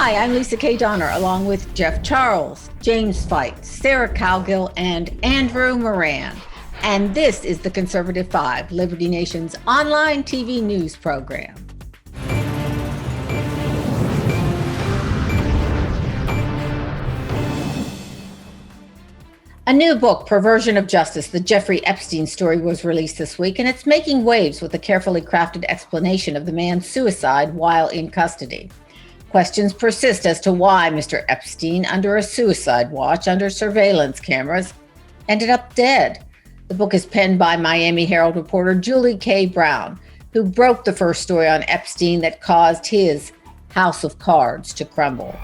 Hi, I'm Lisa K. Donner, along with Jeff Charles, James Fight, Sarah Cowgill, and Andrew Moran. And this is the Conservative Five, Liberty Nation's online TV news program. A new book, Perversion of Justice, the Jeffrey Epstein story, was released this week, and it's making waves with a carefully crafted explanation of the man's suicide while in custody. Questions persist as to why Mr. Epstein, under a suicide watch, under surveillance cameras, ended up dead. The book is penned by Miami Herald reporter Julie K. Brown, who broke the first story on Epstein that caused his house of cards to crumble.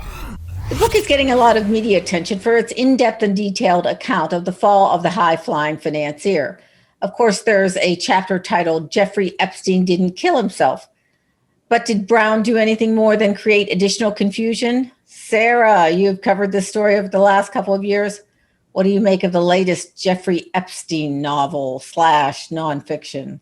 The book is getting a lot of media attention for its in-depth and detailed account of the fall of the high-flying financier. Of course, there's a chapter titled Jeffrey Epstein Didn't Kill Himself. But did Brown do anything more than create additional confusion? Sarah, you've covered this story over the last couple of years. What do you make of the latest Jeffrey Epstein novel / nonfiction?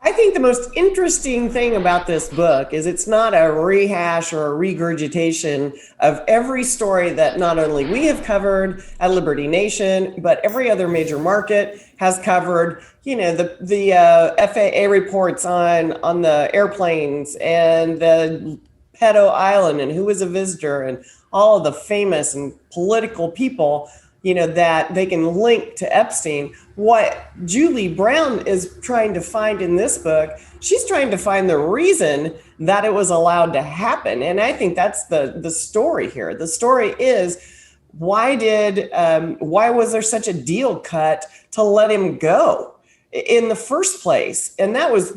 I think the most interesting thing about this book is it's not a rehash or a regurgitation of every story that not only we have covered at Liberty Nation, but every other major market has covered. You know, the FAA reports on the airplanes and the pedo island and who was a visitor and all of the famous and political people, you know, that they can link to Epstein. What Julie Brown is trying to find in this book, she's trying to find the reason that it was allowed to happen. And I think that's the story here. The story is, why was there such a deal cut to let him go in the first place? And that was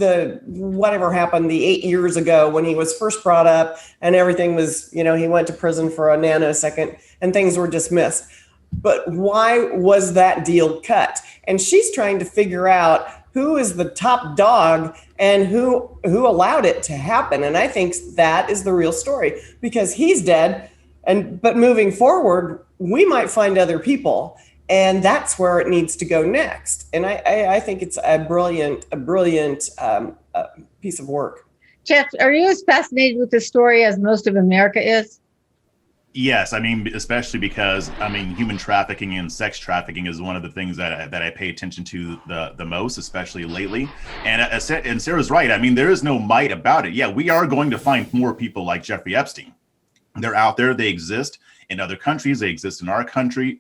whatever happened the 8 years ago when he was first brought up and everything was, you know, he went to prison for a nanosecond and things were dismissed. But why was that deal cut? And she's trying to figure out who is the top dog and who allowed it to happen. And I think that is the real story, because he's dead. But moving forward, we might find other people, and that's where it needs to go next. And I think it's a brilliant piece of work. Jeff, are you as fascinated with this story as most of America is? Yes, I mean, especially because, I mean, human trafficking and sex trafficking is one of the things that I pay attention to the most, especially lately. And Sarah's right. I mean, there is no might about it. Yeah, we are going to find more people like Jeffrey Epstein. They're out there. They exist in other countries. They exist in our country,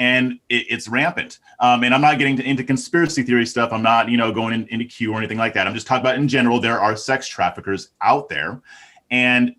and it's rampant. And I'm not getting into conspiracy theory stuff. I'm not, going into Q or anything like that. I'm just talking about in general. There are sex traffickers out there, and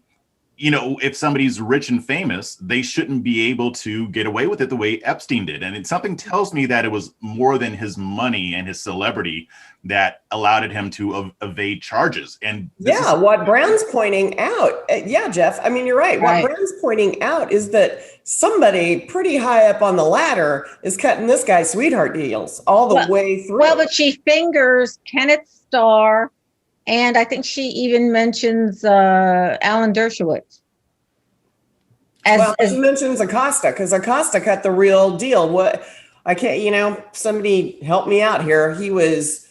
if somebody's rich and famous, they shouldn't be able to get away with it the way Epstein did. And something tells me that it was more than his money and his celebrity that allowed him to evade charges. And what Brown's pointing out, Jeff, I mean, you're right. What Brown's pointing out is that somebody pretty high up on the ladder is cutting this guy's sweetheart deals all the way through. Well, but she fingers Kenneth Starr, and I think she even mentions Alan Dershowitz. She mentions Acosta, because Acosta cut the real deal. Somebody help me out here. He was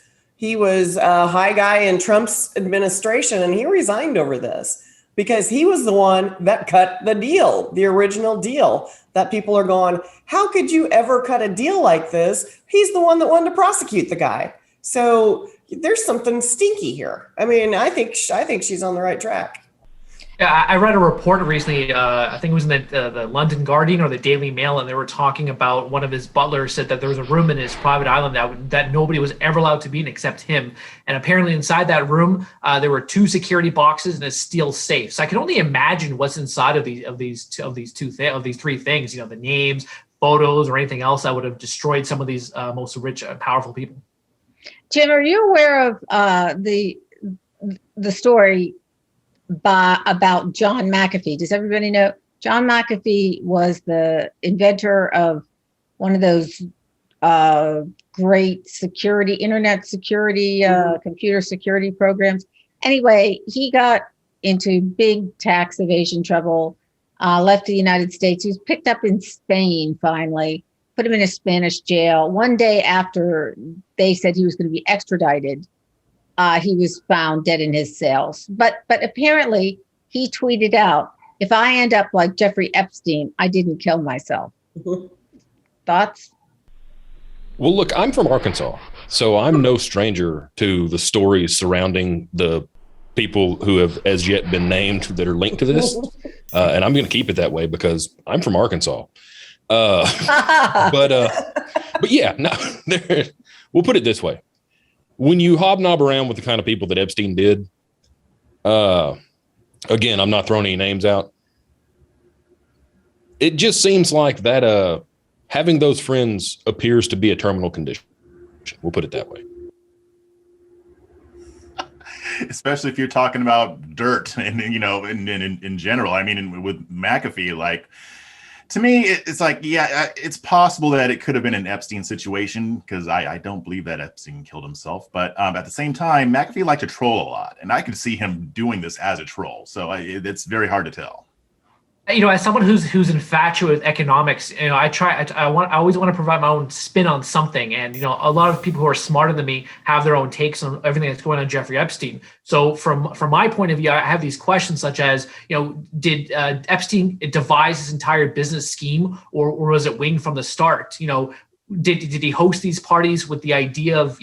a high guy in Trump's administration, and he resigned over this because he was the one that cut the deal, the original deal that people are going, how could you ever cut a deal like this? He's the one that wanted to prosecute the guy. So there's something stinky here. I mean, I think she's on the right track. Yeah, I read a report recently, I think it was in the London Guardian or the Daily Mail, and they were talking about one of his butlers said that there was a room in his private island that nobody was ever allowed to be in except him. And apparently inside that room, there were 2 security boxes and a steel safe. So I can only imagine what's inside of these 3 things, the names, photos, or anything else that would have destroyed some of these most rich, powerful people. Jim, are you aware of the story about John McAfee? Does everybody know? John McAfee was the inventor of one of those great internet security, computer security programs. Anyway, he got into big tax evasion trouble, left the United States. He was picked up in Spain finally, put him in a Spanish jail. One day after they said he was going to be extradited, he was found dead in his cells. But apparently He tweeted out, "If I end up like Jeffrey Epstein, I didn't kill myself." Thoughts? Well, look, I'm from Arkansas, so I'm no stranger to the stories surrounding the people who have as yet been named that are linked to this. And I'm going to keep it that way because I'm from Arkansas. But yeah, no, we'll put it this way. When you hobnob around with the kind of people that Epstein did, again, I'm not throwing any names out. It just seems like that having those friends appears to be a terminal condition. We'll put it that way. Especially if you're talking about dirt and, in general. I mean, with McAfee, like, to me, it's like, yeah, it's possible that it could have been an Epstein situation because I don't believe that Epstein killed himself. But at the same time, McAfee liked to troll a lot, and I could see him doing this as a troll. So it's very hard to tell. As someone who's infatuated with economics, I always want to provide my own spin on something. And, a lot of people who are smarter than me have their own takes on everything that's going on Jeffrey Epstein. So from my point of view, I have these questions such as, did Epstein devise his entire business scheme or was it winged from the start? Did he host these parties with the idea of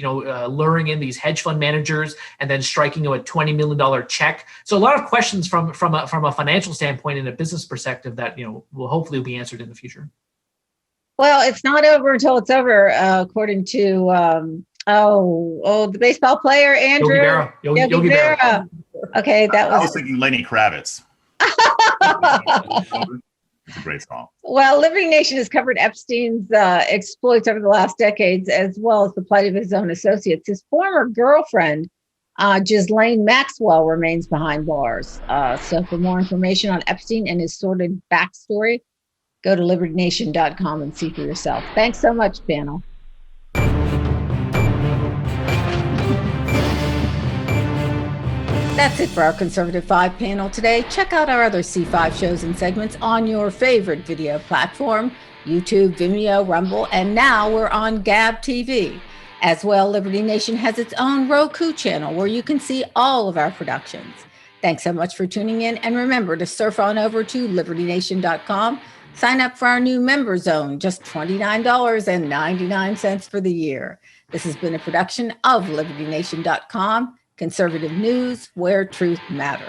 luring in these hedge fund managers and then striking a $20 million check? So a lot of questions from a financial standpoint and a business perspective that will hopefully be answered in the future. Well, it's not over until it's over, according to the baseball player Andrew Yogi Berra. Okay, I was thinking Lenny Kravitz. It's a great song. Well, Liberty Nation has covered Epstein's exploits over the last decades, as well as the plight of his own associates. His former girlfriend, Ghislaine Maxwell, remains behind bars. So for more information on Epstein and his sordid backstory, go to libertynation.com and see for yourself. Thanks so much, panel. That's it for our Conservative 5 panel today. Check out our other C5 shows and segments on your favorite video platform, YouTube, Vimeo, Rumble, and now we're on Gab TV. As well, Liberty Nation has its own Roku channel where you can see all of our productions. Thanks so much for tuning in, and remember to surf on over to libertynation.com. Sign up for our new member zone, just $29.99 for the year. This has been a production of libertynation.com. Conservative news where truth matters.